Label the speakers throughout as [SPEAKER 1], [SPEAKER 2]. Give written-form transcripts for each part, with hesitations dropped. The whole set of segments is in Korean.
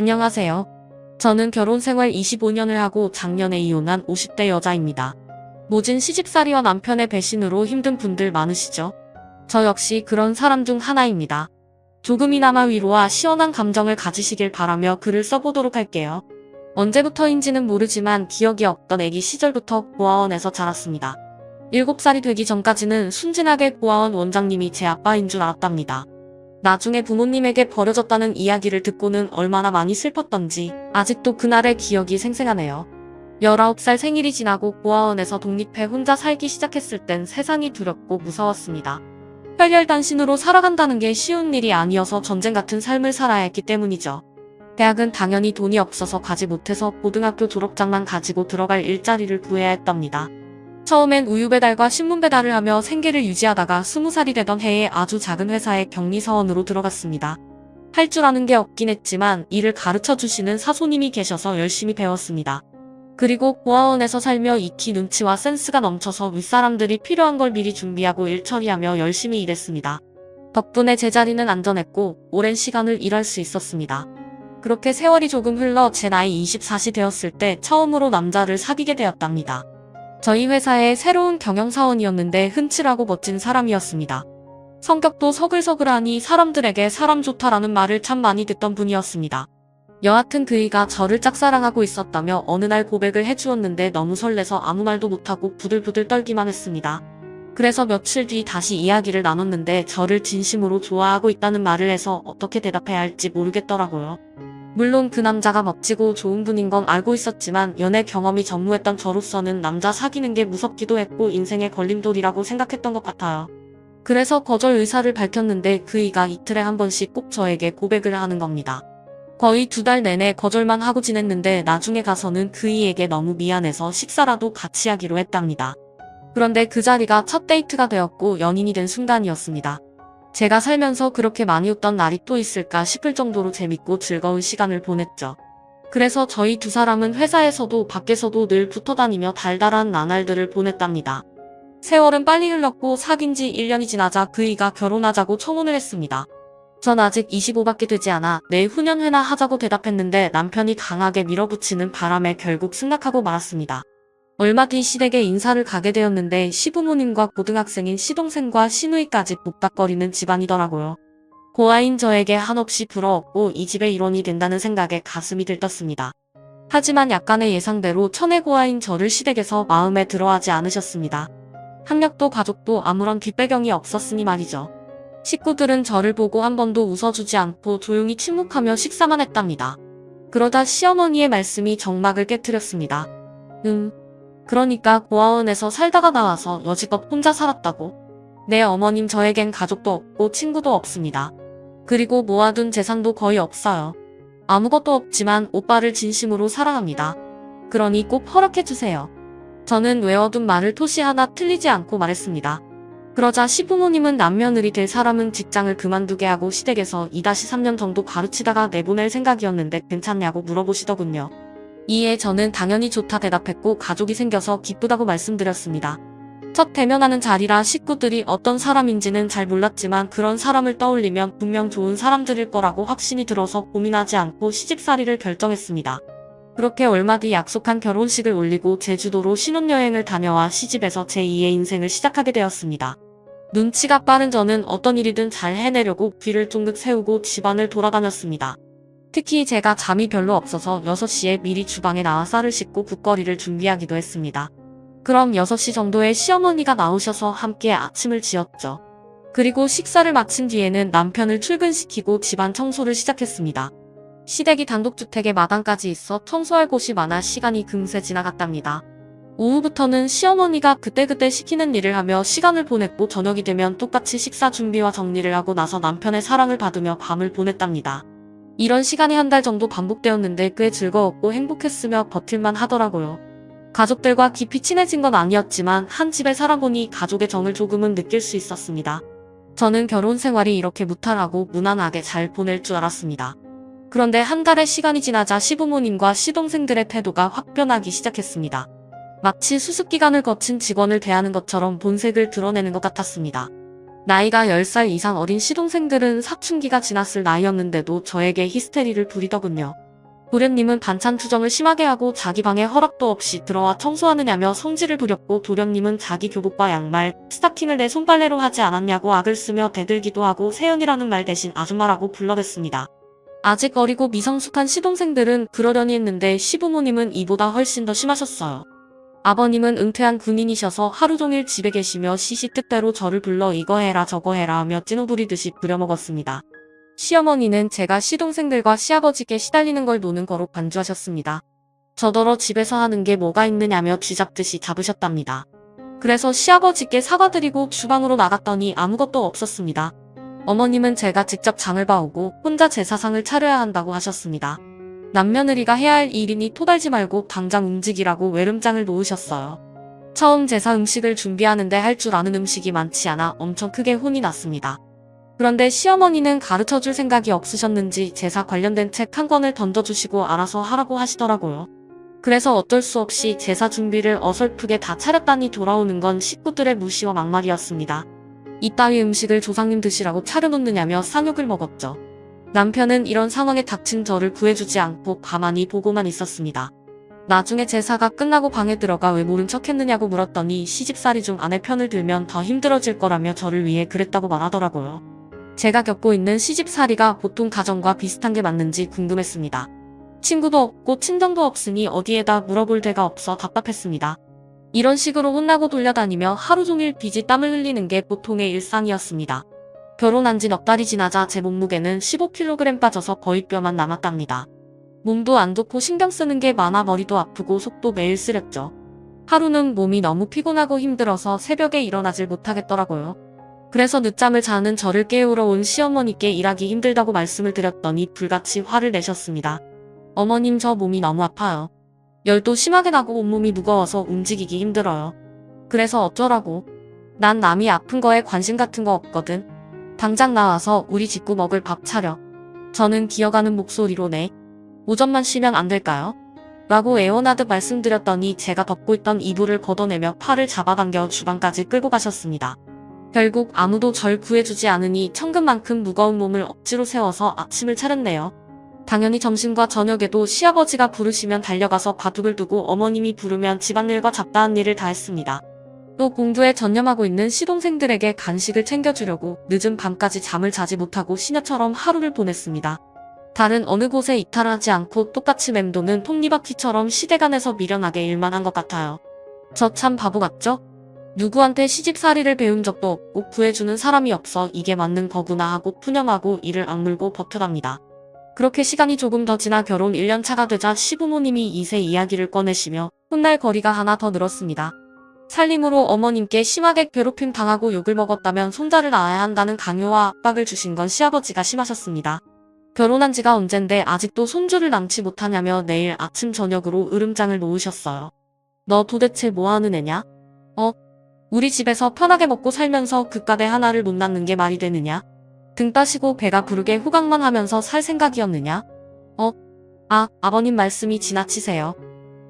[SPEAKER 1] 안녕하세요. 저는 결혼 생활 25년을 하고 작년에 이혼한 50대 여자입니다. 모진 시집살이와 남편의 배신으로 힘든 분들 많으시죠? 저 역시 그런 사람 중 하나입니다. 조금이나마 위로와 시원한 감정을 가지시길 바라며 글을 써보도록 할게요. 언제부터인지는 모르지만 기억이 없던 아기 시절부터 고아원에서 자랐습니다. 7살이 되기 전까지는 순진하게 고아원 원장님이 제 아빠인 줄 알았답니다. 나중에 부모님에게 버려졌다는 이야기를 듣고는 얼마나 많이 슬펐던지 아직도 그날의 기억이 생생하네요. 19살 생일이 지나고 고아원에서 독립해 혼자 살기 시작했을 땐 세상이 두렵고 무서웠습니다. 혈혈단신으로 살아간다는 게 쉬운 일이 아니어서 전쟁 같은 삶을 살아야 했기 때문이죠. 대학은 당연히 돈이 없어서 가지 못해서 고등학교 졸업장만 가지고 들어갈 일자리를 구해야 했답니다. 처음엔 우유 배달과 신문 배달을 하며 생계를 유지하다가 20살이 되던 해에 아주 작은 회사에 격리사원으로 들어갔습니다. 할 줄 아는 게 없긴 했지만 일을 가르쳐 주시는 사소님이 계셔서 열심히 배웠습니다. 그리고 고아원에서 살며 익히 눈치와 센스가 넘쳐서 윗사람들이 필요한 걸 미리 준비하고 일 처리하며 열심히 일했습니다. 덕분에 제 자리는 안전했고 오랜 시간을 일할 수 있었습니다. 그렇게 세월이 조금 흘러 제 나이 24시 되었을 때 처음으로 남자를 사귀게 되었답니다. 저희 회사의 새로운 경영사원이었는데 흠칠하고 멋진 사람이었습니다. 성격도 서글서글하니 사람들에게 사람 좋다라는 말을 참 많이 듣던 분이었습니다. 여하튼 그이가 저를 짝사랑하고 있었다며 어느 날 고백을 해주었는데 너무 설레서 아무 말도 못하고 부들부들 떨기만 했습니다. 그래서 며칠 뒤 다시 이야기를 나눴는데 저를 진심으로 좋아하고 있다는 말을 해서 어떻게 대답해야 할지 모르겠더라고요. 물론 그 남자가 멋지고 좋은 분인 건 알고 있었지만 연애 경험이 전무했던 저로서는 남자 사귀는 게 무섭기도 했고 인생의 걸림돌이라고 생각했던 것 같아요. 그래서 거절 의사를 밝혔는데 그이가 이틀에 한 번씩 꼭 저에게 고백을 하는 겁니다. 거의 2달 내내 거절만 하고 지냈는데 나중에 가서는 그이에게 너무 미안해서 식사라도 같이 하기로 했답니다. 그런데 그 자리가 첫 데이트가 되었고 연인이 된 순간이었습니다. 제가 살면서 그렇게 많이 웃던 날이 또 있을까 싶을 정도로 재밌고 즐거운 시간을 보냈죠. 그래서 저희 두 사람은 회사에서도 밖에서도 늘 붙어다니며 달달한 나날들을 보냈답니다. 세월은 빨리 흘렀고 사귄 지 1년이 지나자 그이가 결혼하자고 청혼을 했습니다. 전 아직 25밖에 되지 않아 내일 후년회나 하자고 대답했는데 남편이 강하게 밀어붙이는 바람에 결국 승낙하고 말았습니다. 얼마 뒤 시댁에 인사를 가게 되었는데 시부모님과 고등학생인 시동생과 시누이까지 복닥거리는 집안이더라고요. 고아인 저에게 한없이 부러웠고 이 집의 일원이 된다는 생각에 가슴이 들떴습니다. 하지만 약간의 예상대로 천의 고아인 저를 시댁에서 마음에 들어하지 않으셨습니다. 학력도 가족도 아무런 뒷배경이 없었으니 말이죠. 식구들은 저를 보고 한 번도 웃어주지 않고 조용히 침묵하며 식사만 했답니다. 그러다 시어머니의 말씀이 정막을 깨트렸습니다. 그러니까 고아원에서 살다가 나와서 여지껏 혼자 살았다고? 네, 어머님, 저에겐 가족도 없고 친구도 없습니다. 그리고 모아둔 재산도 거의 없어요. 아무것도 없지만 오빠를 진심으로 사랑합니다. 그러니 꼭 허락해주세요. 저는 외워둔 말을 토시 하나 틀리지 않고 말했습니다. 그러자 시부모님은 남며느리 될 사람은 직장을 그만두게 하고 시댁에서 2-3년 정도 가르치다가 내보낼 생각이었는데 괜찮냐고 물어보시더군요. 이에 저는 당연히 좋다 대답했고 가족이 생겨서 기쁘다고 말씀드렸습니다. 첫 대면하는 자리라 식구들이 어떤 사람인지는 잘 몰랐지만 그런 사람을 떠올리면 분명 좋은 사람들일 거라고 확신이 들어서 고민하지 않고 시집살이를 결정했습니다. 그렇게 얼마 뒤 약속한 결혼식을 올리고 제주도로 신혼여행을 다녀와 시집에서 제2의 인생을 시작하게 되었습니다. 눈치가 빠른 저는 어떤 일이든 잘 해내려고 귀를 쫑긋 세우고 집안을 돌아다녔습니다. 특히 제가 잠이 별로 없어서 6시에 미리 주방에 나와 쌀을 씻고 국거리를 준비하기도 했습니다. 그럼 6시 정도에 시어머니가 나오셔서 함께 아침을 지었죠. 그리고 식사를 마친 뒤에는 남편을 출근시키고 집안 청소를 시작했습니다. 시댁이 단독주택에 마당까지 있어 청소할 곳이 많아 시간이 금세 지나갔답니다. 오후부터는 시어머니가 그때그때 시키는 일을 하며 시간을 보냈고 저녁이 되면 똑같이 식사 준비와 정리를 하고 나서 남편의 사랑을 받으며 밤을 보냈답니다. 이런 시간이 한 달 정도 반복되었는데 꽤 즐거웠고 행복했으며 버틸만 하더라고요. 가족들과 깊이 친해진 건 아니었지만 한 집에 살아보니 가족의 정을 조금은 느낄 수 있었습니다. 저는 결혼 생활이 이렇게 무탈하고 무난하게 잘 보낼 줄 알았습니다. 그런데 한 달의 시간이 지나자 시부모님과 시동생들의 태도가 확 변하기 시작했습니다. 마치 수습기간을 거친 직원을 대하는 것처럼 본색을 드러내는 것 같았습니다. 나이가 10살 이상 어린 시동생들은 사춘기가 지났을 나이였는데도 저에게 히스테리를 부리더군요. 도련님은 반찬 투정을 심하게 하고 자기 방에 허락도 없이 들어와 청소하느냐며 성질을 부렸고 도련님은 자기 교복과 양말, 스타킹을 내 손빨래로 하지 않았냐고 악을 쓰며 대들기도 하고 세연이라는 말 대신 아줌마라고 불러댔습니다. 아직 어리고 미성숙한 시동생들은 그러려니 했는데 시부모님은 이보다 훨씬 더 심하셨어요. 아버님은 은퇴한 군인이셔서 하루 종일 집에 계시며 시시때때로 저를 불러 이거 해라 저거 해라 하며 찐우부리듯이 부려먹었습니다. 시어머니는 제가 시동생들과 시아버지께 시달리는 걸 노는 거로 간주하셨습니다. 저더러 집에서 하는 게 뭐가 있느냐며 쥐잡듯이 잡으셨답니다. 그래서 시아버지께 사과드리고 주방으로 나갔더니 아무것도 없었습니다. 어머님은 제가 직접 장을 봐오고 혼자 제사상을 차려야 한다고 하셨습니다. 남며느리가 해야 할 일이니 토달지 말고 당장 움직이라고 외름장을 놓으셨어요. 처음 제사 음식을 준비하는데 할 줄 아는 음식이 많지 않아 엄청 크게 혼이 났습니다. 그런데 시어머니는 가르쳐줄 생각이 없으셨는지 제사 관련된 책 한 권을 던져주시고 알아서 하라고 하시더라고요. 그래서 어쩔 수 없이 제사 준비를 어설프게 다 차렸다니 돌아오는 건 식구들의 무시와 막말이었습니다. 이따위 음식을 조상님 드시라고 차려놓느냐며 쌍욕을 먹었죠. 남편은 이런 상황에 닥친 저를 구해주지 않고 가만히 보고만 있었습니다. 나중에 제사가 끝나고 방에 들어가 왜 모른 척 했느냐고 물었더니 시집살이 중 아내 편을 들면 더 힘들어질 거라며 저를 위해 그랬다고 말하더라고요. 제가 겪고 있는 시집살이가 보통 가정과 비슷한 게 맞는지 궁금했습니다. 친구도 없고 친정도 없으니 어디에다 물어볼 데가 없어 답답했습니다. 이런 식으로 혼나고 돌려다니며 하루 종일 비지 땀을 흘리는 게 보통의 일상이었습니다. 결혼한 지 넉 달이 지나자 제 몸무게는 15kg 빠져서 거의 뼈만 남았답니다. 몸도 안 좋고 신경 쓰는 게 많아 머리도 아프고 속도 매일 쓰렸죠. 하루는 몸이 너무 피곤하고 힘들어서 새벽에 일어나질 못하겠더라고요. 그래서 늦잠을 자는 저를 깨우러 온 시어머니께 일하기 힘들다고 말씀을 드렸더니 불같이 화를 내셨습니다. 어머님 저 몸이 너무 아파요. 열도 심하게 나고 온몸이 무거워서 움직이기 힘들어요. 그래서 어쩌라고. 난 남이 아픈 거에 관심 같은 거 없거든. 당장 나와서 우리 식구 먹을 밥 차려. 저는 기어가는 목소리로 네. 오전만 쉬면 안 될까요? 라고 애원하듯 말씀드렸더니 제가 덮고 있던 이불을 걷어내며 팔을 잡아당겨 주방까지 끌고 가셨습니다. 결국 아무도 절 구해주지 않으니 천근만큼 무거운 몸을 억지로 세워서 아침을 차렸네요. 당연히 점심과 저녁에도 시아버지가 부르시면 달려가서 바둑을 두고 어머님이 부르면 집안일과 잡다한 일을 다 했습니다. 또 공부에 전념하고 있는 시동생들에게 간식을 챙겨주려고 늦은 밤까지 잠을 자지 못하고 시녀처럼 하루를 보냈습니다. 다른 어느 곳에 이탈하지 않고 똑같이 맴도는 톱니바퀴처럼 시대간에서 미련하게 일만 한 것 같아요. 저 참 바보 같죠? 누구한테 시집살이를 배운 적도 없고 구해주는 사람이 없어 이게 맞는 거구나 하고 푸념하고 이를 악물고 버텨갑니다. 그렇게 시간이 조금 더 지나 결혼 1년 차가 되자 시부모님이 이세 이야기를 꺼내시며 혼날 거리가 하나 더 늘었습니다. 살림으로 어머님께 심하게 괴롭힘 당하고 욕을 먹었다면 손자를 낳아야 한다는 강요와 압박을 주신 건 시아버지가 심하셨습니다. 결혼한 지가 언젠데 아직도 손주를 낳지 못하냐며 내일 아침 저녁으로 으름장을 놓으셨어요. 너 도대체 뭐하는 애냐? 우리 집에서 편하게 먹고 살면서 그깟 애 하나를 못 낳는 게 말이 되느냐? 등 따시고 배가 부르게 후각만 하면서 살 생각이었느냐? 아버님 말씀이 지나치세요.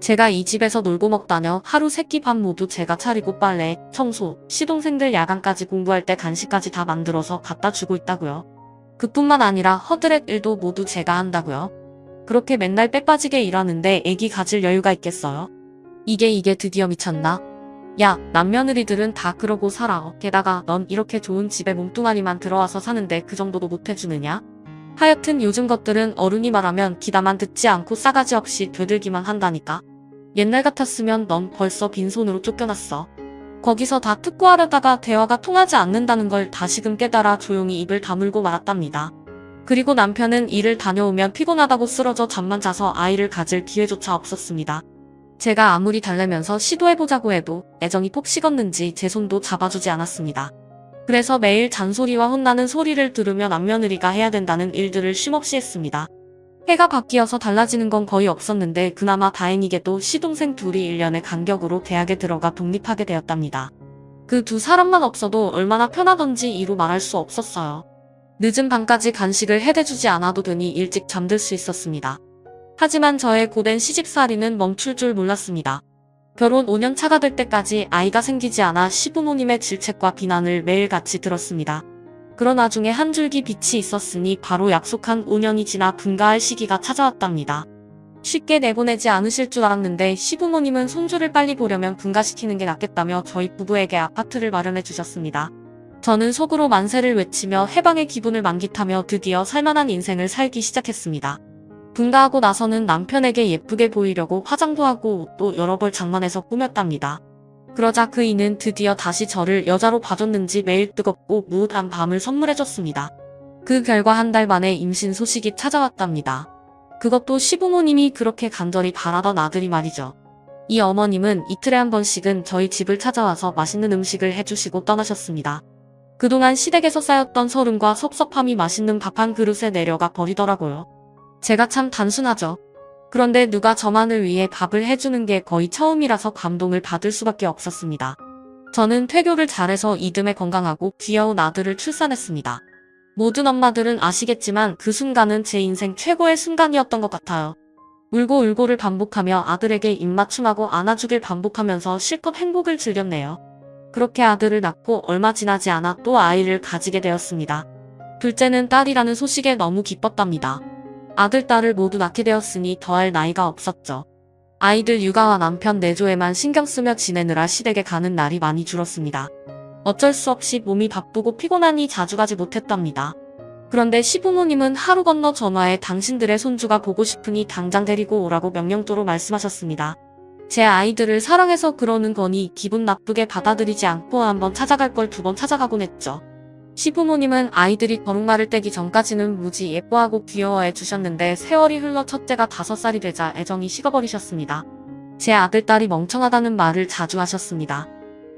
[SPEAKER 1] 제가 이 집에서 놀고 먹다녀 하루 세끼 밥 모두 제가 차리고 빨래, 청소, 시동생들 야간까지 공부할 때 간식까지 다 만들어서 갖다 주고 있다고요. 그뿐만 아니라 허드렛 일도 모두 제가 한다고요. 그렇게 맨날 빼빠지게 일하는데 애기 가질 여유가 있겠어요? 이게 드디어 미쳤나? 야, 남며느리들은 다 그러고 살아. 게다가 넌 이렇게 좋은 집에 몸뚱아리만 들어와서 사는데 그 정도도 못해주느냐? 하여튼 요즘 것들은 어른이 말하면 귀담아 듣지 않고 싸가지 없이 되들기만 한다니까. 옛날 같았으면 넌 벌써 빈손으로 쫓겨났어. 거기서 다 특고하려다가 대화가 통하지 않는다는 걸 다시금 깨달아 조용히 입을 다물고 말았답니다. 그리고 남편은 일을 다녀오면 피곤하다고 쓰러져 잠만 자서 아이를 가질 기회조차 없었습니다. 제가 아무리 달래면서 시도해보자고 해도 애정이 폭 식었는지 제 손도 잡아주지 않았습니다. 그래서 매일 잔소리와 혼나는 소리를 들으며 남며느리가 해야 된다는 일들을 쉼없이 했습니다. 해가 바뀌어서 달라지는 건 거의 없었는데 그나마 다행히게도 시동생 둘이 1년의 간격으로 대학에 들어가 독립하게 되었답니다. 그 두 사람만 없어도 얼마나 편하던지 이루 말할 수 없었어요. 늦은 밤까지 간식을 해대주지 않아도 되니 일찍 잠들 수 있었습니다. 하지만 저의 고된 시집살이는 멈출 줄 몰랐습니다. 결혼 5년 차가 될 때까지 아이가 생기지 않아 시부모님의 질책과 비난을 매일같이 들었습니다. 그런 와중에 한 줄기 빛이 있었으니 바로 약속한 5년이 지나 분가할 시기가 찾아왔답니다. 쉽게 내보내지 않으실 줄 알았는데 시부모님은 손주를 빨리 보려면 분가시키는 게 낫겠다며 저희 부부에게 아파트를 마련해 주셨습니다. 저는 속으로 만세를 외치며 해방의 기분을 만끽하며 드디어 살만한 인생을 살기 시작했습니다. 분가하고 나서는 남편에게 예쁘게 보이려고 화장도 하고 옷도 여러 벌 장만해서 꾸몄답니다. 그러자 그 이는 드디어 다시 저를 여자로 봐줬는지 매일 뜨겁고 무릇한 밤을 선물해줬습니다. 그 결과 한 달 만에 임신 소식이 찾아왔답니다. 그것도 시부모님이 그렇게 간절히 바라던 아들이 말이죠. 이 어머님은 이틀에 한 번씩은 저희 집을 찾아와서 맛있는 음식을 해주시고 떠나셨습니다. 그동안 시댁에서 쌓였던 서름과 섭섭함이 맛있는 밥 한 그릇에 내려가 버리더라고요. 제가 참 단순하죠. 그런데 누가 저만을 위해 밥을 해주는 게 거의 처음이라서 감동을 받을 수밖에 없었습니다. 저는 퇴교를 잘해서 이듬해 건강하고 귀여운 아들을 출산했습니다. 모든 엄마들은 아시겠지만 그 순간은 제 인생 최고의 순간이었던 것 같아요. 울고 울고를 반복하며 아들에게 입맞춤하고 안아주길 반복하면서 실컷 행복을 즐겼네요. 그렇게 아들을 낳고 얼마 지나지 않아 또 아이를 가지게 되었습니다. 둘째는 딸이라는 소식에 너무 기뻤답니다. 아들, 딸을 모두 낳게 되었으니 더할 나이가 없었죠. 아이들 육아와 남편 내조에만 신경 쓰며 지내느라 시댁에 가는 날이 많이 줄었습니다. 어쩔 수 없이 몸이 바쁘고 피곤하니 자주 가지 못했답니다. 그런데 시부모님은 하루 건너 전화해 당신들의 손주가 보고 싶으니 당장 데리고 오라고 명령조로 말씀하셨습니다. 제 아이들을 사랑해서 그러는 거니 기분 나쁘게 받아들이지 않고 한번 찾아갈 걸 2번 찾아가곤 했죠. 시부모님은 아이들이 거룩말을 떼기 전까지는 무지 예뻐하고 귀여워해 주셨는데 세월이 흘러 첫째가 5살이 되자 애정이 식어버리셨습니다. 제 아들, 딸이 멍청하다는 말을 자주 하셨습니다.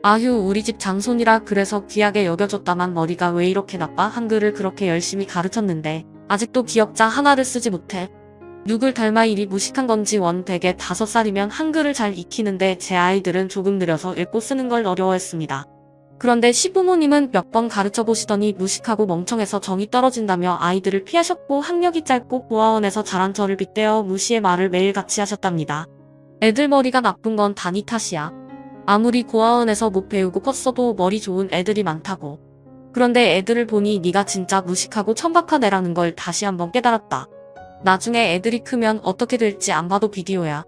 [SPEAKER 1] 아휴, 우리 집 장손이라 그래서 귀하게 여겨줬다만 머리가 왜 이렇게 나빠? 한글을 그렇게 열심히 가르쳤는데 아직도 기억자 하나를 쓰지 못해. 누굴 닮아 이리 무식한 건지 대개 5살이면 한글을 잘 익히는데 제 아이들은 조금 느려서 읽고 쓰는 걸 어려워했습니다. 그런데 시부모님은 몇 번 가르쳐 보시더니 무식하고 멍청해서 정이 떨어진다며 아이들을 피하셨고 학력이 짧고 고아원에서 자란 저를 빗대어 무시의 말을 매일같이 하셨답니다. 애들 머리가 나쁜 건 다 니 탓이야. 아무리 고아원에서 못 배우고 컸어도 머리 좋은 애들이 많다고. 그런데 애들을 보니 네가 진짜 무식하고 천박한 애라는 걸 다시 한번 깨달았다. 나중에 애들이 크면 어떻게 될지 안 봐도 비디오야.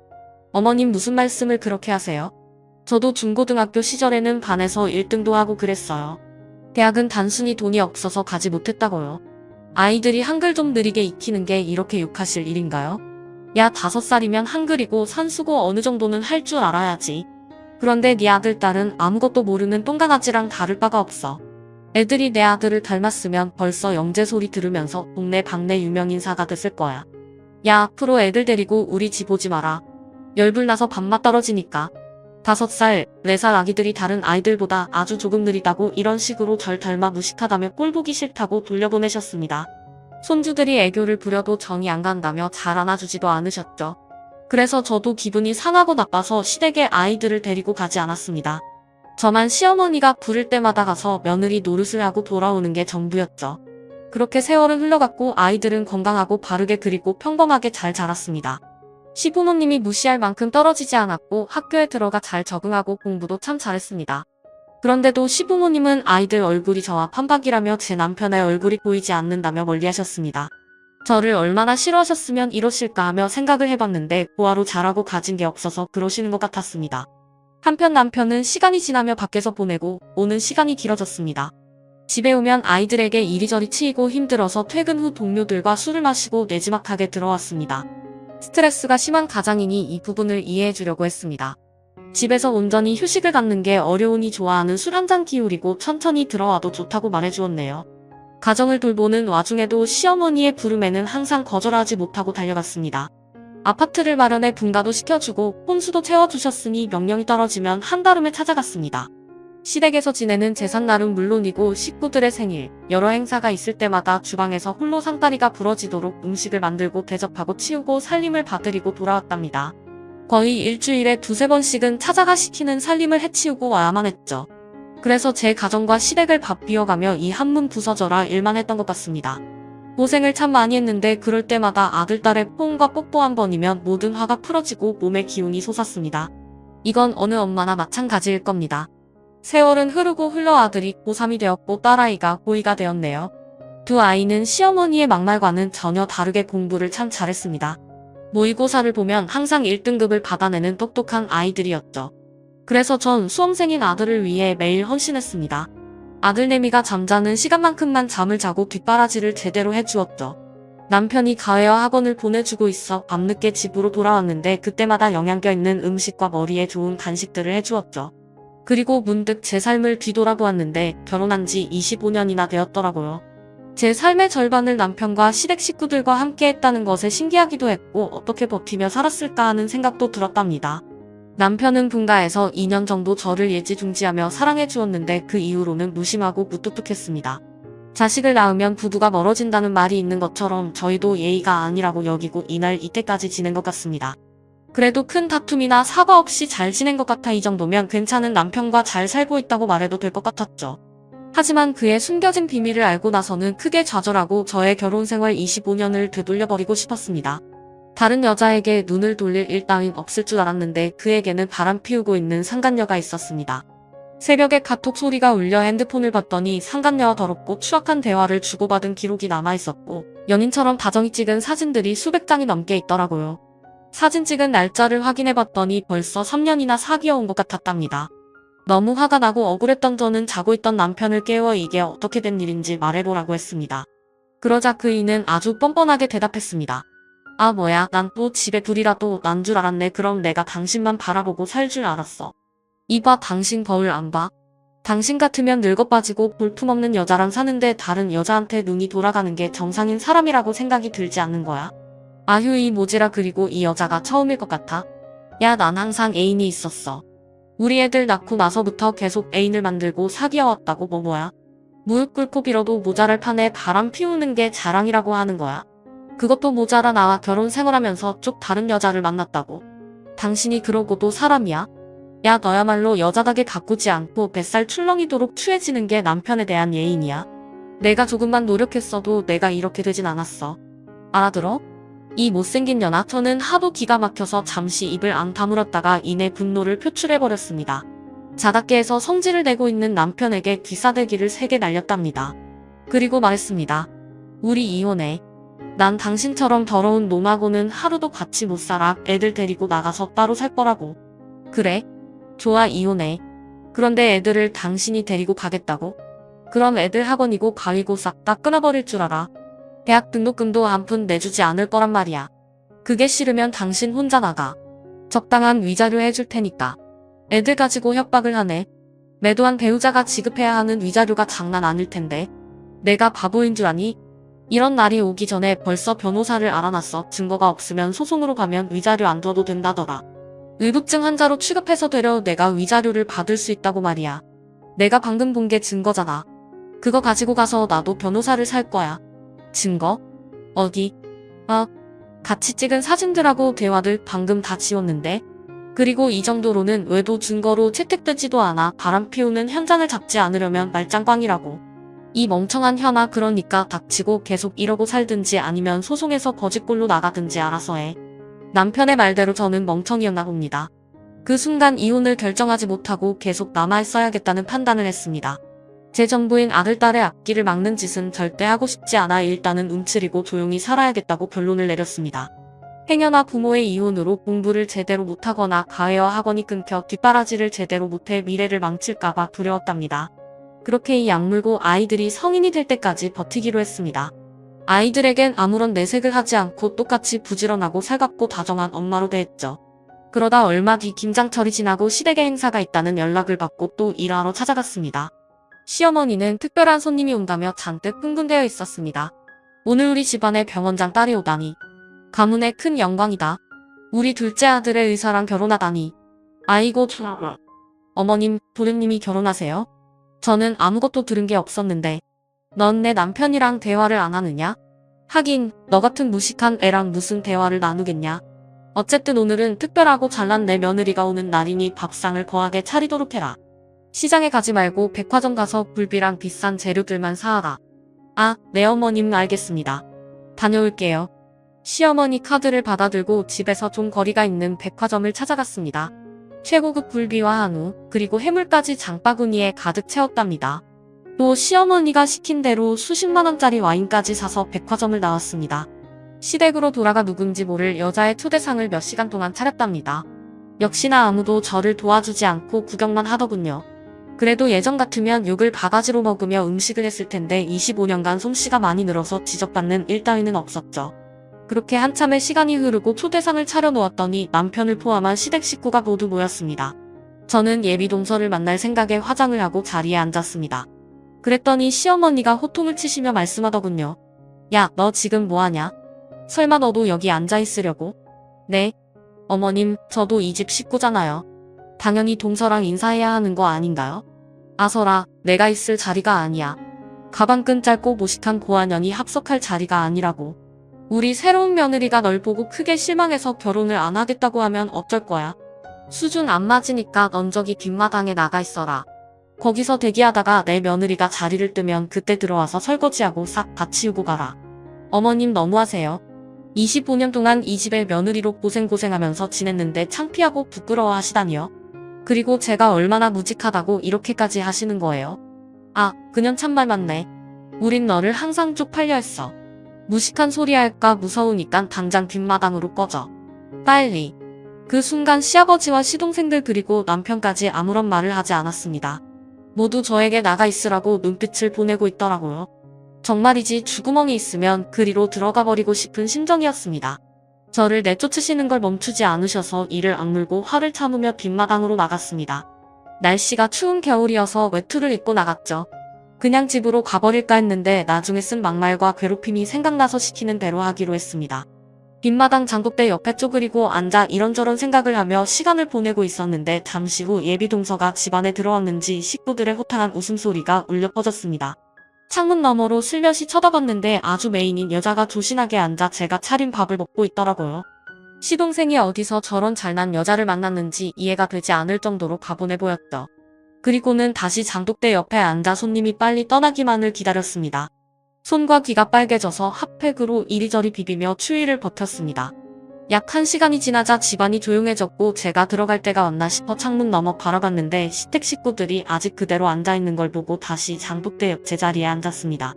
[SPEAKER 1] 어머님 무슨 말씀을 그렇게 하세요? 저도 중고등학교 시절에는 반에서 1등도 하고 그랬어요. 대학은 단순히 돈이 없어서 가지 못했다고요. 아이들이 한글 좀 느리게 익히는 게 이렇게 욕하실 일인가요? 야, 5살이면 한글이고 산수고 어느 정도는 할 줄 알아야지. 그런데 네 아들, 딸은 아무것도 모르는 똥강아지랑 다를 바가 없어. 애들이 내 아들을 닮았으면 벌써 영재 소리 들으면서 동네 방네 유명인사가 됐을 거야. 야, 앞으로 애들 데리고 우리 집 오지 마라. 열불나서 밥맛 떨어지니까. 5살, 4살 아기들이 다른 아이들보다 아주 조금 느리다고 이런 식으로 절 닮아 무식하다며 꼴보기 싫다고 돌려보내셨습니다. 손주들이 애교를 부려도 정이 안 간다며 잘 안아주지도 않으셨죠. 그래서 저도 기분이 상하고 나빠서 시댁에 아이들을 데리고 가지 않았습니다. 저만 시어머니가 부를 때마다 가서 며느리 노릇을 하고 돌아오는 게 전부였죠. 그렇게 세월은 흘러갔고 아이들은 건강하고 바르게 그리고 평범하게 잘 자랐습니다. 시부모님이 무시할 만큼 떨어지지 않았고 학교에 들어가 잘 적응하고 공부도 참 잘했습니다. 그런데도 시부모님은 아이들 얼굴이 저와 판박이라며 제 남편의 얼굴이 보이지 않는다며 멀리하셨습니다. 저를 얼마나 싫어하셨으면 이러실까 하며 생각을 해봤는데 고아로 자라고 가진 게 없어서 그러시는 것 같았습니다. 한편 남편은 시간이 지나며 밖에서 보내고 오는 시간이 길어졌습니다. 집에 오면 아이들에게 이리저리 치이고 힘들어서 퇴근 후 동료들과 술을 마시고 내지막하게 들어왔습니다. 스트레스가 심한 가장이니 이 부분을 이해해 주려고 했습니다. 집에서 온전히 휴식을 갖는 게 어려우니 좋아하는 술 한 잔 기울이고 천천히 들어와도 좋다고 말해주었네요. 가정을 돌보는 와중에도 시어머니의 부름에는 항상 거절하지 못하고 달려갔습니다. 아파트를 마련해 분가도 시켜주고 혼수도 채워주셨으니 명령이 떨어지면 한달음에 찾아갔습니다. 시댁에서 지내는 제삿날은 물론이고 식구들의 생일, 여러 행사가 있을 때마다 주방에서 홀로 상다리가 부러지도록 음식을 만들고 대접하고 치우고 살림을 봐드리고 돌아왔답니다. 거의 일주일에 2~3번씩은 찾아가 시키는 살림을 해치우고 와야만 했죠. 그래서 제 가정과 시댁을 밥 비워가며 이 한문 부서져라 일만 했던 것 같습니다. 고생을 참 많이 했는데 그럴 때마다 아들, 딸의 포옹과 뽀뽀 한 번이면 모든 화가 풀어지고 몸의 기운이 솟았습니다. 이건 어느 엄마나 마찬가지일 겁니다. 세월은 흐르고 흘러 아들이 고3이 되었고 딸아이가 고2가 되었네요. 두 아이는 시어머니의 막말과는 전혀 다르게 공부를 참 잘했습니다. 모의고사를 보면 항상 1등급을 받아내는 똑똑한 아이들이었죠. 그래서 전 수험생인 아들을 위해 매일 헌신했습니다. 아들내미가 잠자는 시간만큼만 잠을 자고 뒷바라지를 제대로 해주었죠. 남편이 가회와 학원을 보내주고 있어 밤늦게 집으로 돌아왔는데 그때마다 영양가 있는 음식과 머리에 좋은 간식들을 해주었죠. 그리고 문득 제 삶을 뒤돌아보았는데 결혼한 지 25년이나 되었더라고요. 제 삶의 절반을 남편과 시댁 식구들과 함께 했다는 것에 신기하기도 했고 어떻게 버티며 살았을까 하는 생각도 들었답니다. 남편은 분가해서 2년 정도 저를 예지중지하며 사랑해 주었는데 그 이후로는 무심하고 무뚝뚝했습니다. 자식을 낳으면 부부가 멀어진다는 말이 있는 것처럼 저희도 예의가 아니라고 여기고 이날 이때까지 지낸 것 같습니다. 그래도 큰 다툼이나 사과 없이 잘 지낸 것 같아 이 정도면 괜찮은 남편과 잘 살고 있다고 말해도 될 것 같았죠. 하지만 그의 숨겨진 비밀을 알고 나서는 크게 좌절하고 저의 결혼 생활 25년을 되돌려버리고 싶었습니다. 다른 여자에게 눈을 돌릴 일 따윈 없을 줄 알았는데 그에게는 바람 피우고 있는 상간녀가 있었습니다. 새벽에 카톡 소리가 울려 핸드폰을 봤더니 상간녀와 더럽고 추악한 대화를 주고받은 기록이 남아있었고 연인처럼 다정히 찍은 사진들이 수백 장이 넘게 있더라고요. 사진 찍은 날짜를 확인해봤더니 벌써 3년이나 사귀어온 것 같았답니다. 너무 화가 나고 억울했던 저는 자고 있던 남편을 깨워 이게 어떻게 된 일인지 말해보라고 했습니다. 그러자 그이는 아주 뻔뻔하게 대답했습니다. 아 뭐야 난 또 집에 둘이라도 난 줄 알았네. 그럼 내가 당신만 바라보고 살 줄 알았어. 이봐 당신 거울 안 봐? 당신 같으면 늙어 빠지고 볼품없는 여자랑 사는데 다른 여자한테 눈이 돌아가는 게 정상인 사람이라고 생각이 들지 않는 거야? 아휴 이 모지라. 그리고 이 여자가 처음일 것 같아? 야 난 항상 애인이 있었어. 우리 애들 낳고 나서부터 계속 애인을 만들고 사귀어왔다고. 뭐야? 무릎 꿇고 빌어도 모자랄 판에 바람 피우는 게 자랑이라고 하는 거야? 그것도 모자라 나와 결혼 생활하면서 쭉 다른 여자를 만났다고. 당신이 그러고도 사람이야? 야 너야말로 여자답게 가꾸지 않고 뱃살 출렁이도록 추해지는 게 남편에 대한 예인이야. 내가 조금만 노력했어도 내가 이렇게 되진 않았어. 알아들어? 이 못생긴 년아. 저는 하도 기가 막혀서 잠시 입을 안 다물었다가 이내 분노를 표출해버렸습니다. 자답게해서 성질을 내고 있는 남편에게 귀싸대기를 3개 날렸답니다. 그리고 말했습니다. 우리 이혼해. 난 당신처럼 더러운 놈하고는 하루도 같이 못 살아. 애들 데리고 나가서 따로 살 거라고. 그래? 좋아 이혼해. 그런데 애들을 당신이 데리고 가겠다고? 그럼 애들 학원이고 가위고 싹 다 끊어버릴 줄 알아. 대학 등록금도 한 푼 내주지 않을 거란 말이야. 그게 싫으면 당신 혼자 나가. 적당한 위자료 해줄 테니까. 애들 가지고 협박을 하네. 매도한 배우자가 지급해야 하는 위자료가 장난 아닐 텐데. 내가 바보인 줄 아니? 이런 날이 오기 전에 벌써 변호사를 알아놨어. 증거가 없으면 소송으로 가면 위자료 안 줘도 된다더라. 의붓증 환자로 취급해서 되려 내가 위자료를 받을 수 있다고 말이야. 내가 방금 본 게 증거잖아. 그거 가지고 가서 나도 변호사를 살 거야. 증거? 어디? 같이 찍은 사진들하고 대화들 방금 다 지웠는데? 그리고 이 정도로는 외도 증거로 채택되지도 않아. 바람 피우는 현장을 잡지 않으려면 말짱꽝이라고. 이 멍청한 현아. 그러니까 닥치고 계속 이러고 살든지 아니면 소송해서 거짓골로 나가든지 알아서 해. 남편의 말대로 저는 멍청이였나 봅니다. 그 순간 이혼을 결정하지 못하고 계속 남아있어야겠다는 판단을 했습니다. 제 전부인 아들딸의 앞길을 막는 짓은 절대 하고 싶지 않아 일단은 움츠리고 조용히 살아야겠다고 결론을 내렸습니다. 행여나 부모의 이혼으로 공부를 제대로 못하거나 가해와 학원이 끊겨 뒷바라지를 제대로 못해 미래를 망칠까봐 두려웠답니다. 그렇게 이 약물고 아이들이 성인이 될 때까지 버티기로 했습니다. 아이들에겐 아무런 내색을 하지 않고 똑같이 부지런하고 살갑고 다정한 엄마로 대했죠. 그러다 얼마 뒤 김장철이 지나고 시댁에 행사가 있다는 연락을 받고 또 일하러 찾아갔습니다. 시어머니는 특별한 손님이 온다며 잔뜩 흥분되어 있었습니다. 오늘 우리 집안에 병원장 딸이 오다니. 가문의 큰 영광이다. 우리 둘째 아들의 의사랑 결혼하다니. 아이고 좋아. 어머님, 도련님이 결혼하세요? 저는 아무것도 들은 게 없었는데. 넌 내 남편이랑 대화를 안 하느냐? 하긴 너 같은 무식한 애랑 무슨 대화를 나누겠냐? 어쨌든 오늘은 특별하고 잘난 내 며느리가 오는 날이니 밥상을 거하게 차리도록 해라. 시장에 가지 말고 백화점 가서 굴비랑 비싼 재료들만 사와라. 아, 네 어머님 알겠습니다. 다녀올게요. 시어머니 카드를 받아들고 집에서 좀 거리가 있는 백화점을 찾아갔습니다. 최고급 굴비와 한우, 그리고 해물까지 장바구니에 가득 채웠답니다. 또 시어머니가 시킨 대로 수십만 원짜리 와인까지 사서 백화점을 나왔습니다. 시댁으로 돌아가 누군지 모를 여자의 초대상을 몇 시간 동안 차렸답니다. 역시나 아무도 저를 도와주지 않고 구경만 하더군요. 그래도 예전 같으면 욕을 바가지로 먹으며 음식을 했을 텐데 25년간 솜씨가 많이 늘어서 지적받는 일 따위는 없었죠. 그렇게 한참의 시간이 흐르고 초대상을 차려놓았더니 남편을 포함한 시댁 식구가 모두 모였습니다. 저는 예비 동서를 만날 생각에 화장을 하고 자리에 앉았습니다. 그랬더니 시어머니가 호통을 치시며 말씀하더군요. 야, 너 지금 뭐하냐? 설마 너도 여기 앉아있으려고? 네. 어머님, 저도 이 집 식구잖아요. 당연히 동서랑 인사해야 하는 거 아닌가요? 아서라, 내가 있을 자리가 아니야. 가방끈 짧고 무식한 고아년이 합석할 자리가 아니라고. 우리 새로운 며느리가 널 보고 크게 실망해서 결혼을 안 하겠다고 하면 어쩔 거야? 수준 안 맞으니까 넌 저기 뒷마당에 나가 있어라. 거기서 대기하다가 내 며느리가 자리를 뜨면 그때 들어와서 설거지하고 싹 다 치우고 가라. 어머님 너무하세요. 25년 동안 이 집의 며느리로 고생하면서 지냈는데 창피하고 부끄러워 하시다니요. 그리고 제가 얼마나 무직하다고 이렇게까지 하시는 거예요. 아, 그년 참말 맞네. 우린 너를 항상 쪽팔려 했어. 무식한 소리 할까 무서우니까 당장 뒷마당으로 꺼져. 빨리. 그 순간 시아버지와 시동생들 그리고 남편까지 아무런 말을 하지 않았습니다. 모두 저에게 나가 있으라고 눈빛을 보내고 있더라고요. 정말이지 주구멍이 있으면 그리로 들어가 버리고 싶은 심정이었습니다. 저를 내쫓으시는 걸 멈추지 않으셔서 이를 악물고 화를 참으며 뒷마당으로 나갔습니다. 날씨가 추운 겨울이어서 외투를 입고 나갔죠. 그냥 집으로 가버릴까 했는데 나중에 쓴 막말과 괴롭힘이 생각나서 시키는 대로 하기로 했습니다. 뒷마당 장독대 옆에 쪼그리고 앉아 이런저런 생각을 하며 시간을 보내고 있었는데 잠시 후 예비 동서가 집안에 들어왔는지 식구들의 호탕한 웃음소리가 울려 퍼졌습니다. 창문 너머로 슬며시 쳐다봤는데 아주 메인인 여자가 조신하게 앉아 제가 차린 밥을 먹고 있더라고요. 시동생이 어디서 저런 잘난 여자를 만났는지 이해가 되지 않을 정도로 가분해 보였죠. 그리고는 다시 장독대 옆에 앉아 손님이 빨리 떠나기만을 기다렸습니다. 손과 귀가 빨개져서 핫팩으로 이리저리 비비며 추위를 버텼습니다. 약 1시간이 지나자 집안이 조용해졌고 제가 들어갈 때가 왔나 싶어 창문 너머 바라봤는데 시댁 식구들이 아직 그대로 앉아있는 걸 보고 다시 장독대 옆 제자리에 앉았습니다.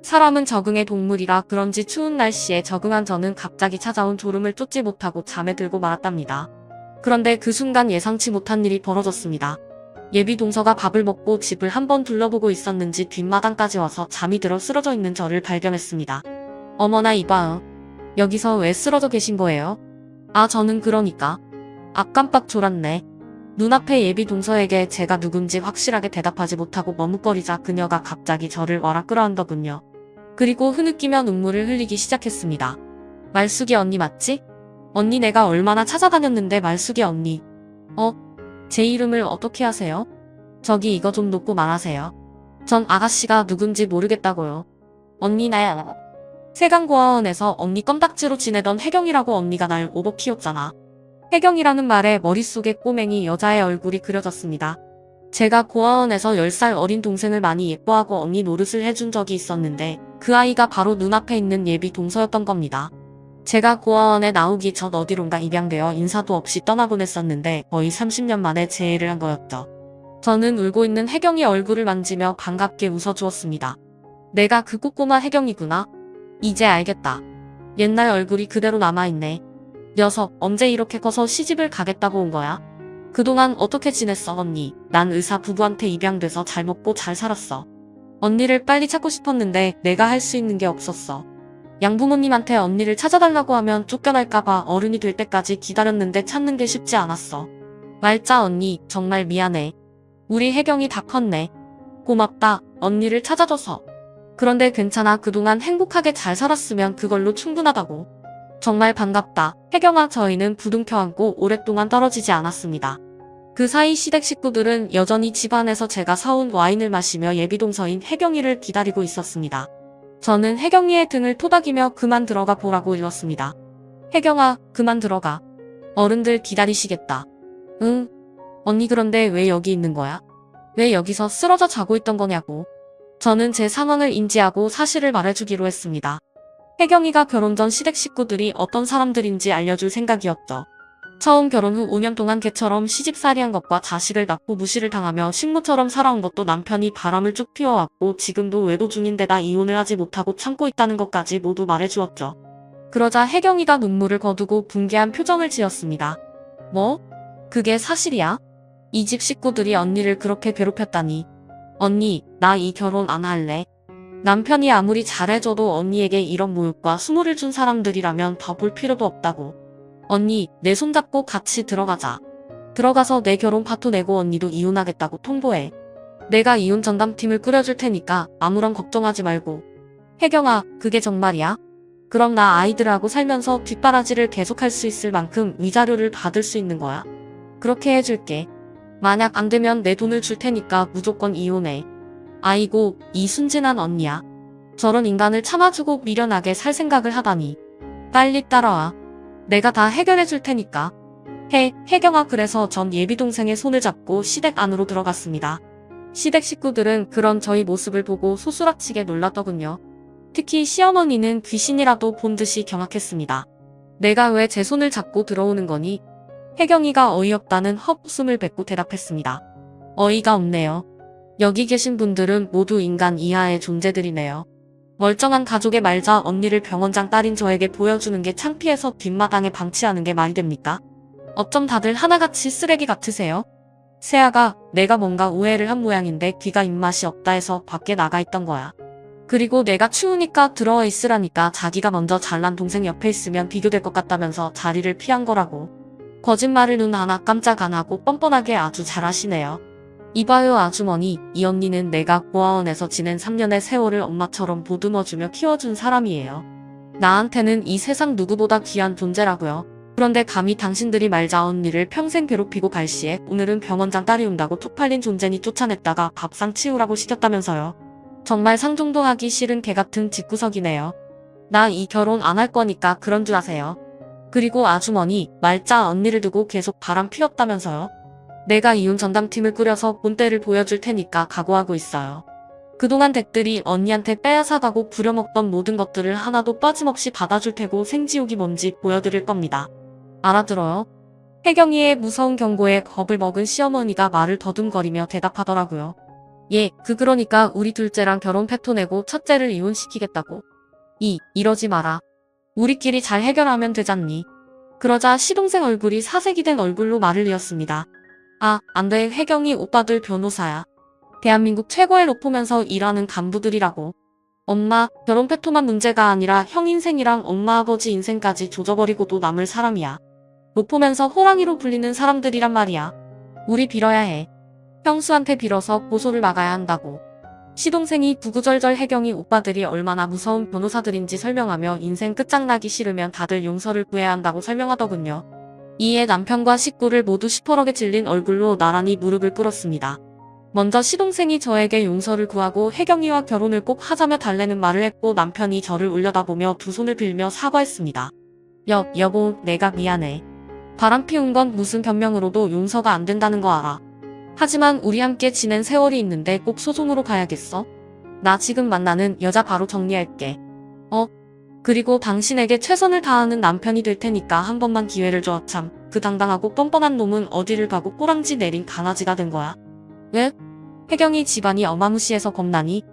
[SPEAKER 1] 사람은 적응의 동물이라 그런지 추운 날씨에 적응한 저는 갑자기 찾아온 졸음을 쫓지 못하고 잠에 들고 말았답니다. 그런데 그 순간 예상치 못한 일이 벌어졌습니다. 예비 동서가 밥을 먹고 집을 한번 둘러보고 있었는지 뒷마당까지 와서 잠이 들어 쓰러져 있는 저를 발견했습니다. 어머나 이봐. 여기서 왜 쓰러져 계신 거예요? 아 저는 그러니까. 아 깜빡 졸았네. 눈앞에 예비 동서에게 제가 누군지 확실하게 대답하지 못하고 머뭇거리자 그녀가 갑자기 저를 와라 끌어안더군요. 그리고 흐느끼며 눈물을 흘리기 시작했습니다. 말숙이 언니 맞지? 언니 내가 얼마나 찾아다녔는데 말숙이 언니. 제 이름을 어떻게 아세요? 저기 이거 좀 놓고 말하세요. 전 아가씨가 누군지 모르겠다고요. 언니 나야. 세강고아원에서 언니 껌딱지로 지내던 혜경이라고 언니가 날 오버 키웠잖아. 혜경이라는 말에 머릿속에 꼬맹이 여자의 얼굴이 그려졌습니다. 제가 고아원에서 10살 어린 동생을 많이 예뻐하고 언니 노릇을 해준 적이 있었는데 그 아이가 바로 눈앞에 있는 예비 동서였던 겁니다. 제가 고아원에 나오기 전 어디론가 입양되어 인사도 없이 떠나보냈었는데 거의 30년 만에 재회를 한 거였죠. 저는 울고 있는 혜경이 얼굴을 만지며 반갑게 웃어주었습니다. 내가 그 꼬꼬마 혜경이구나. 이제 알겠다. 옛날 얼굴이 그대로 남아있네. 녀석 언제 이렇게 커서 시집을 가겠다고 온 거야? 그동안 어떻게 지냈어 언니? 난 의사 부부한테 입양돼서 잘 먹고 잘 살았어. 언니를 빨리 찾고 싶었는데 내가 할 수 있는 게 없었어. 양부모님한테 언니를 찾아달라고 하면 쫓겨날까봐 어른이 될 때까지 기다렸는데 찾는 게 쉽지 않았어. 말자 언니 정말 미안해. 우리 혜경이 다 컸네. 고맙다 언니를 찾아줘서. 그런데 괜찮아 그동안 행복하게 잘 살았으면 그걸로 충분하다고. 정말 반갑다. 혜경아 저희는 부둥켜 안고 오랫동안 떨어지지 않았습니다. 그 사이 시댁 식구들은 여전히 집안에서 제가 사온 와인을 마시며 예비동서인 혜경이를 기다리고 있었습니다. 저는 혜경이의 등을 토닥이며 그만 들어가 보라고 일렀습니다. 혜경아, 그만 들어가. 어른들 기다리시겠다. 응. 언니 그런데 왜 여기 있는 거야? 왜 여기서 쓰러져 자고 있던 거냐고. 저는 제 상황을 인지하고 사실을 말해주기로 했습니다. 혜경이가 결혼 전 시댁 식구들이 어떤 사람들인지 알려줄 생각이었죠. 처음 결혼 후 5년 동안 개처럼 시집살이한 것과 자식을 낳고 무시를 당하며 식모처럼 살아온 것도 남편이 바람을 쭉 피워왔고 지금도 외도 중인데다 이혼을 하지 못하고 참고 있다는 것까지 모두 말해주었죠. 그러자 혜경이가 눈물을 거두고 붕괴한 표정을 지었습니다. 뭐? 그게 사실이야? 이 집 식구들이 언니를 그렇게 괴롭혔다니. 언니, 나 이 결혼 안 할래. 남편이 아무리 잘해줘도 언니에게 이런 모욕과 수모를 준 사람들이라면 더 볼 필요도 없다고. 언니, 내 손잡고 같이 들어가자. 들어가서 내 결혼 파토 내고 언니도 이혼하겠다고 통보해. 내가 이혼 전담팀을 꾸려줄 테니까 아무런 걱정하지 말고. 혜경아, 그게 정말이야? 그럼 나 아이들하고 살면서 뒷바라지를 계속할 수 있을 만큼 위자료를 받을 수 있는 거야. 그렇게 해줄게. 만약 안 되면 내 돈을 줄 테니까 무조건 이혼해. 아이고, 이 순진한 언니야. 저런 인간을 참아주고 미련하게 살 생각을 하다니. 빨리 따라와. 내가 다 해결해 줄 테니까. 혜경아. 그래서 전 예비동생의 손을 잡고 시댁 안으로 들어갔습니다. 시댁 식구들은 그런 저희 모습을 보고 소스라치게 놀랐더군요. 특히 시어머니는 귀신이라도 본 듯이 경악했습니다. 내가 왜 제 손을 잡고 들어오는 거니? 혜경이가 어이없다는 헛웃음을 뱉고 대답했습니다. 어이가 없네요. 여기 계신 분들은 모두 인간 이하의 존재들이네요. 멀쩡한 가족의 말자 언니를 병원장 딸인 저에게 보여주는 게 창피해서 뒷마당에 방치하는 게 말이 됩니까? 어쩜 다들 하나같이 쓰레기 같으세요? 세아가 내가 뭔가 오해를 한 모양인데 귀가 입맛이 없다 해서 밖에 나가 있던 거야. 그리고 내가 추우니까 들어와 있으라니까 자기가 먼저 잘난 동생 옆에 있으면 비교될 것 같다면서 자리를 피한 거라고. 거짓말을 눈 하나 깜짝 안 하고 뻔뻔하게 아주 잘하시네요. 이봐요 아주머니, 이 언니는 내가 고아원에서 지낸 3년의 세월을 엄마처럼 보듬어주며 키워준 사람이에요. 나한테는 이 세상 누구보다 귀한 존재라고요. 그런데 감히 당신들이 말자 언니를 평생 괴롭히고 갈시에 오늘은 병원장 딸이 온다고 쪽팔린 존재니 쫓아냈다가 밥상 치우라고 시켰다면서요. 정말 상종도 하기 싫은 개같은 집구석이네요. 나 이 결혼 안 할 거니까 그런 줄 아세요. 그리고 아주머니, 말자 언니를 두고 계속 바람 피웠다면서요. 내가 이혼 전담팀을 꾸려서 본때를 보여줄 테니까 각오하고 있어요. 그동안 댁들이 언니한테 빼앗아가고 부려먹던 모든 것들을 하나도 빠짐없이 받아줄 테고 생지옥이 뭔지 보여드릴 겁니다. 알아들어요? 혜경이의 무서운 경고에 겁을 먹은 시어머니가 말을 더듬거리며 대답하더라고요. 예, 그러니까 우리 둘째랑 결혼 패토 내고 첫째를 이혼시키겠다고. 이러지 마라. 우리끼리 잘 해결하면 되잖니. 그러자 시동생 얼굴이 사색이 된 얼굴로 말을 이었습니다. 아, 안 돼. 혜경이 오빠들 변호사야. 대한민국 최고의 로펌에서 일하는 간부들이라고. 엄마, 결혼 패토만 문제가 아니라 형 인생이랑 엄마 아버지 인생까지 조져버리고도 남을 사람이야. 로펌에서 호랑이로 불리는 사람들이란 말이야. 우리 빌어야 해. 형수한테 빌어서 고소를 막아야 한다고. 시동생이 구구절절 혜경이 오빠들이 얼마나 무서운 변호사들인지 설명하며 인생 끝장나기 싫으면 다들 용서를 구해야 한다고 설명하더군요. 이에 남편과 식구를 모두 시퍼렇게 질린 얼굴로 나란히 무릎을 꿇었습니다. 먼저 시동생이 저에게 용서를 구하고 혜경이와 결혼을 꼭 하자며 달래는 말을 했고 남편이 저를 올려다보며 두 손을 빌며 사과했습니다. 여보, 내가 미안해. 바람 피운 건 무슨 변명으로도 용서가 안 된다는 거 알아. 하지만 우리 함께 지낸 세월이 있는데 꼭 소송으로 가야겠어? 나 지금 만나는 여자 바로 정리할게. 그리고 당신에게 최선을 다하는 남편이 될 테니까 한 번만 기회를 줘. 참, 그 당당하고 뻔뻔한 놈은 어디를 가고 꼬랑지 내린 강아지가 된 거야. 왜? 혜경이 집안이 어마무시해서 겁나니?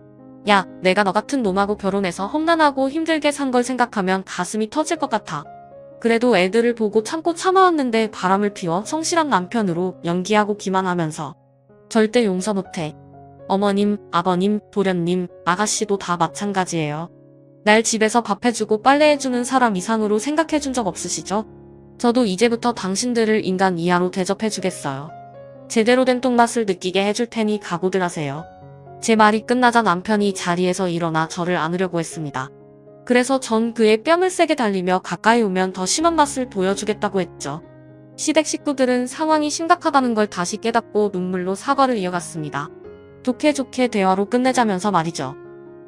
[SPEAKER 1] 야, 내가 너 같은 놈하고 결혼해서 험난하고 힘들게 산 걸 생각하면 가슴이 터질 것 같아. 그래도 애들을 보고 참고 참아왔는데 바람을 피워 성실한 남편으로 연기하고 기만하면서 절대 용서 못해. 어머님, 아버님, 도련님, 아가씨도 다 마찬가지예요. 날 집에서 밥 해주고 빨래해주는 사람 이상으로 생각해준 적 없으시죠? 저도 이제부터 당신들을 인간 이하로 대접해주겠어요. 제대로 된 똥맛을 느끼게 해줄 테니 각오들 하세요. 제 말이 끝나자 남편이 자리에서 일어나 저를 안으려고 했습니다. 그래서 전 그의 뺨을 세게 달리며 가까이 오면 더 심한 맛을 보여주겠다고 했죠. 시댁 식구들은 상황이 심각하다는 걸 다시 깨닫고 눈물로 사과를 이어갔습니다. 좋게 대화로 끝내자면서 말이죠.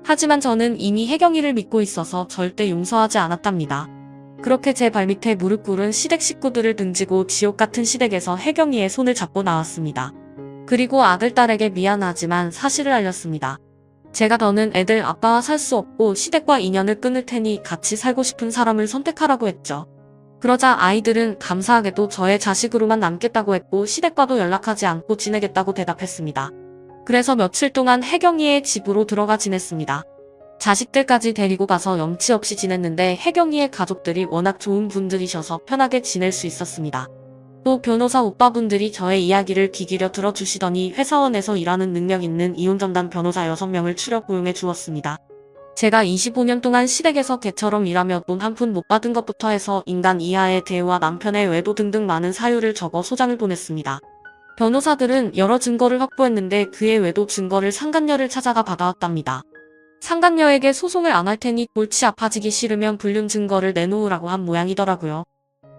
[SPEAKER 1] 하지만 저는 이미 혜경이를 믿고 있어서 절대 용서하지 않았답니다. 그렇게 제 발밑에 무릎 꿇은 시댁 식구들을 등지고 지옥 같은 시댁에서 혜경이의 손을 잡고 나왔습니다. 그리고 아들딸에게 미안하지만 사실을 알렸습니다. 제가 더는 애들 아빠와 살 수 없고 시댁과 인연을 끊을 테니 같이 살고 싶은 사람을 선택하라고 했죠. 그러자 아이들은 감사하게도 저의 자식으로만 남겠다고 했고 시댁과도 연락하지 않고 지내겠다고 대답했습니다. 그래서 며칠 동안 혜경이의 집으로 들어가 지냈습니다. 자식들까지 데리고 가서 염치 없이 지냈는데 혜경이의 가족들이 워낙 좋은 분들이셔서 편하게 지낼 수 있었습니다. 또 변호사 오빠분들이 저의 이야기를 귀 기울여 들어주시더니 회사원에서 일하는 능력 있는 이혼전담 변호사 6명을 추려 고용해 주었습니다. 제가 25년 동안 시댁에서 개처럼 일하며 돈 한 푼 못 받은 것부터 해서 인간 이하의 대우와 남편의 외도 등등 많은 사유를 적어 소장을 보냈습니다. 변호사들은 여러 증거를 확보했는데 그의 외도 증거를 상간녀를 찾아가 받아왔답니다. 상간녀에게 소송을 안 할 테니 골치 아파지기 싫으면 불륜 증거를 내놓으라고 한 모양이더라고요.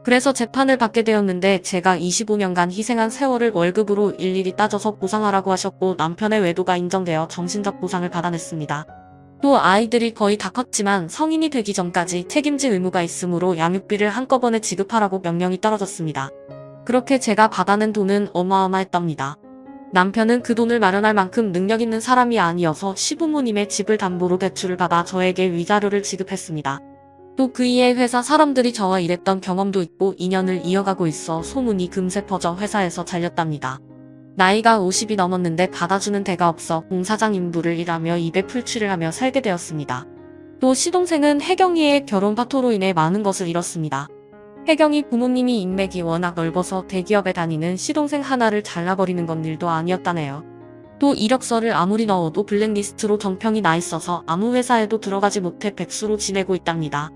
[SPEAKER 1] 그래서 재판을 받게 되었는데 제가 25년간 희생한 세월을 월급으로 일일이 따져서 보상하라고 하셨고 남편의 외도가 인정되어 정신적 보상을 받아냈습니다. 또 아이들이 거의 다 컸지만 성인이 되기 전까지 책임질 의무가 있으므로 양육비를 한꺼번에 지급하라고 명령이 떨어졌습니다. 그렇게 제가 받아낸 돈은 어마어마했답니다. 남편은 그 돈을 마련할 만큼 능력 있는 사람이 아니어서 시부모님의 집을 담보로 대출을 받아 저에게 위자료를 지급했습니다. 또 그 이에 회사 사람들이 저와 일했던 경험도 있고 인연을 이어가고 있어 소문이 금세 퍼져 회사에서 잘렸답니다. 나이가 50이 넘었는데 받아주는 데가 없어 공사장 인부를 일하며 입에 풀칠을 하며 살게 되었습니다. 또 시동생은 혜경이의 결혼 파토로 인해 많은 것을 잃었습니다. 혜경이 부모님이 인맥이 워낙 넓어서 대기업에 다니는 시동생 하나를 잘라버리는 건 일도 아니었다네요. 또 이력서를 아무리 넣어도 블랙리스트로 정평이 나 있어서 아무 회사에도 들어가지 못해 백수로 지내고 있답니다.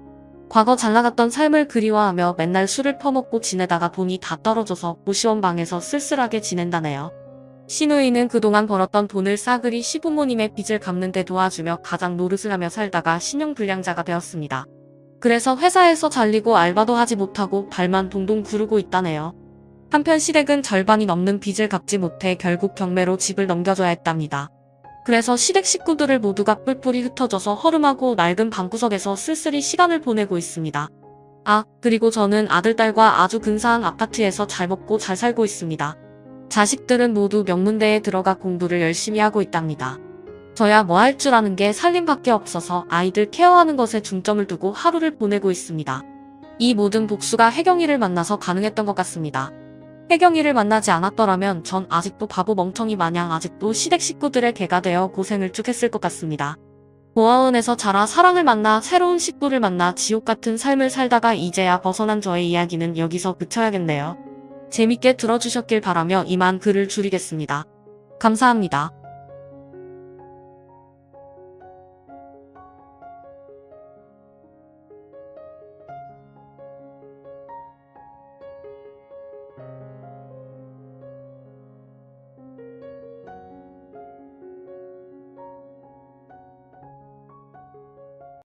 [SPEAKER 1] 과거 잘나갔던 삶을 그리워하며 맨날 술을 퍼먹고 지내다가 돈이 다 떨어져서 고시원 방에서 쓸쓸하게 지낸다네요. 시누이는 그동안 벌었던 돈을 싸그리 시부모님의 빚을 갚는 데 도와주며 가장 노릇을 하며 살다가 신용불량자가 되었습니다. 그래서 회사에서 잘리고 알바도 하지 못하고 발만 동동 구르고 있다네요. 한편 시댁은 절반이 넘는 빚을 갚지 못해 결국 경매로 집을 넘겨줘야 했답니다. 그래서 시댁 식구들을 모두가 뿔뿔이 흩어져서 허름하고 낡은 방구석에서 쓸쓸히 시간을 보내고 있습니다. 아, 그리고 저는 아들딸과 아주 근사한 아파트에서 잘 먹고 잘 살고 있습니다. 자식들은 모두 명문대에 들어가 공부를 열심히 하고 있답니다. 저야 뭐 할 줄 아는 게 살림밖에 없어서 아이들 케어하는 것에 중점을 두고 하루를 보내고 있습니다. 이 모든 복수가 혜경이를 만나서 가능했던 것 같습니다. 혜경이를 만나지 않았더라면 전 아직도 바보 멍청이 마냥 아직도 시댁 식구들의 개가 되어 고생을 쭉 했을 것 같습니다. 고아원에서 자라 사랑을 만나 새로운 식구를 만나 지옥 같은 삶을 살다가 이제야 벗어난 저의 이야기는 여기서 그쳐야겠네요. 재밌게 들어주셨길 바라며 이만 글을 줄이겠습니다. 감사합니다.